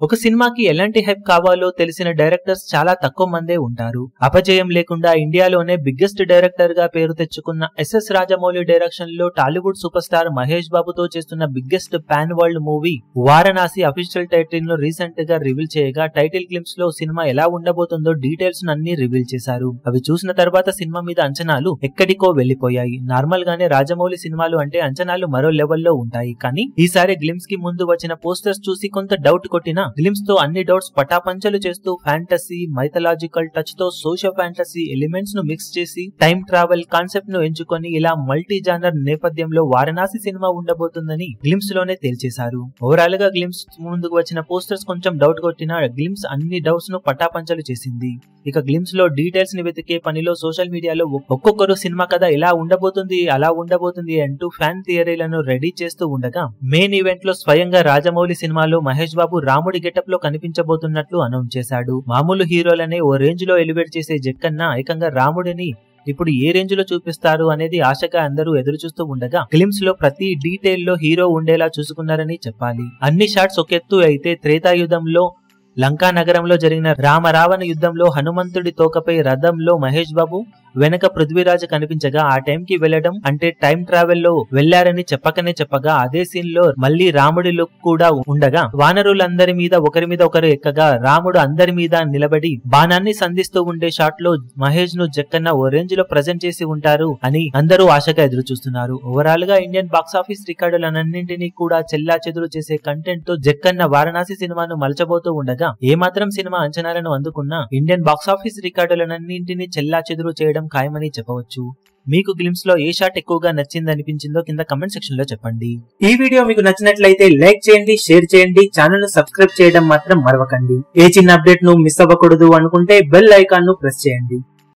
ఒక సినిమాకి ఎలాంటి హైప్ కావాలో తెలిసిన డైరెక్టర్స్ చాలా తక్కువ మందే ఉంటారు. అపజయం లేకుండా ఇండియాలోనే బిగ్గెస్ట్ డైరెక్టర్ గా పేరు తెచ్చుకున్న ఎస్ఎస్ రాజమౌళి డైరెక్షన్ లో టాలీవుడ్ సూపర్ స్టార్ మహేష్ బాబుతో చేస్తున్న biggest pan world movie Varanasi official title ను రీసెంట్ గా రివీల్ చేయగా టైటిల్ గ్లింప్స్ లో సినిమా ఎలా ఉండబోతుందో డీటెయిల్స్ అన్ని రివీల్ చేశారు. అవి చూసిన తర్వాత సినిమా మీద అంచనాలు ఎక్కడికో వెళ్లిపోయాయి. నార్మల్ గానే రాజమౌళి సినిమాలు అంటే అంచనాలు మరో లెవెల్లో ఉంటాయి. కానీ ఈసారి గ్లింప్స్ కి ముందు వచ్చిన పోస్టర్స్ చూసి కొంత డౌట్ కొట్టిన గ్లింప్స్ తో అన్ని డౌట్స్ పటాపంచలు చేస్తూ ఫ్యాంటసీ, మైథలాజికల్ టచ్ తో సోషల్ ఫ్యాంటసీ ఎలిమెంట్స్ ను మిక్స్ చేసి టైం ట్రావెల్ కాన్సెప్ట్ ను ఎంచుకొని ఇలా మల్టీ జానర్ నేపథ్యంలో వారణాసి సినిమా ఉండబోతుందని గ్లింప్స్ లోనే తేల్చేశారు. ఓవరాల్ గా గ్లింప్స్ ముందుకు వచ్చిన పోస్టర్స్ కొంచెం డౌట్ కొట్టిన గ్లింప్స్ అన్ని డౌట్స్ ను పటాపంచలు చేసింది. ఇక గ్లింప్స్ లో డీటెయిల్స్ ని వెతికే పనిలో సోషల్ మీడియాలో ఒక్కొక్కరు సినిమా కథ ఇలా ఉండబోతుంది అలా ఉండబోతుంది అంటూ ఫ్యాన్ థియరీలను రెడీ చేస్తూ ఉండగా మెయిన్ ఈవెంట్ లో స్వయంగా రాజమౌళి సినిమాలో మహేష్ బాబు రాముడి గెటప్ లో కనిపించబోతున్నట్లు అనౌన్స్ చేశాడు. మామూలు హీరోలనే ఓ రేంజ్ లో ఎలివేట్ చేసే జక్కన్న ఏకంగా రాముడిని ఇప్పుడు ఏ రేంజ్ లో చూపిస్తారు అనేది ఆశగా అందరూ ఎదురు చూస్తూ ఉండగా గ్లింప్స్ లో ప్రతి డీటెయిల్ లో హీరో ఉండేలా చూసుకున్నారని చెప్పాలి. అన్ని షాట్స్ ఒకెత్తు అయితే త్రేతాయుధంలో లంకా నగరంలో జరిగిన రామరావణ యుద్ధంలో హనుమంతుడి తోకపై రథంలో మహేష్ బాబు వెనక పృథ్వీరాజ్ కనిపించగా ఆ టైం కి వెళ్లడం అంటే టైం ట్రావెల్ లో వెళ్లారని చెప్పగా అదే సీన్ లో మళ్లీ రాముడి లుక్ కూడా ఉండగా వానరులందరి మీద ఒకరు ఎక్కగా రాముడు అందరి మీద నిలబడి బాణాన్ని సంధిస్తూ ఉండే షాట్ లో మహేష్ ను జక్కన్న ఓ రేంజ్ లో ప్రజెంట్ చేసి ఉంటారు అని అందరూ ఆశగా ఎదురు చూస్తున్నారు. ఓవరాల్ గా ఇండియన్ బాక్సాఫీస్ రికార్డులన్నింటినీ కూడా చెల్లా చెదురు చేసే కంటెంట్ తో జక్కన్న వారణాసి సినిమాను మలచబోతూ ఉండగా ఏమాత్రం సినిమా అంచనాలను అందుకున్నా ఇండియన్ బాక్సాఫీస్ రికార్డులన్నింటినీ చెల్లా చెదురు చేయడం ఖాయమని చెప్పవచ్చు. మీకు గ్లింప్స్ లో ఏ షాట్ ఎక్కువగా నచ్చింది అనిపించిందో కింద కమెంట్ సెక్షన్ లో చెప్పండి. ఈ వీడియో మీకు నచ్చినట్లయితే లైక్ చేయండి, షేర్ చేయండి, ఛానల్ ను సబ్స్క్రైబ్ చేయడం మాత్రం మరవకండి. ఏ చిన్న అప్డేట్ ను మిస్ అవ్వకూడదు అనుకుంటే బెల్ ఐకాన్ ను ప్రెస్ చేయండి.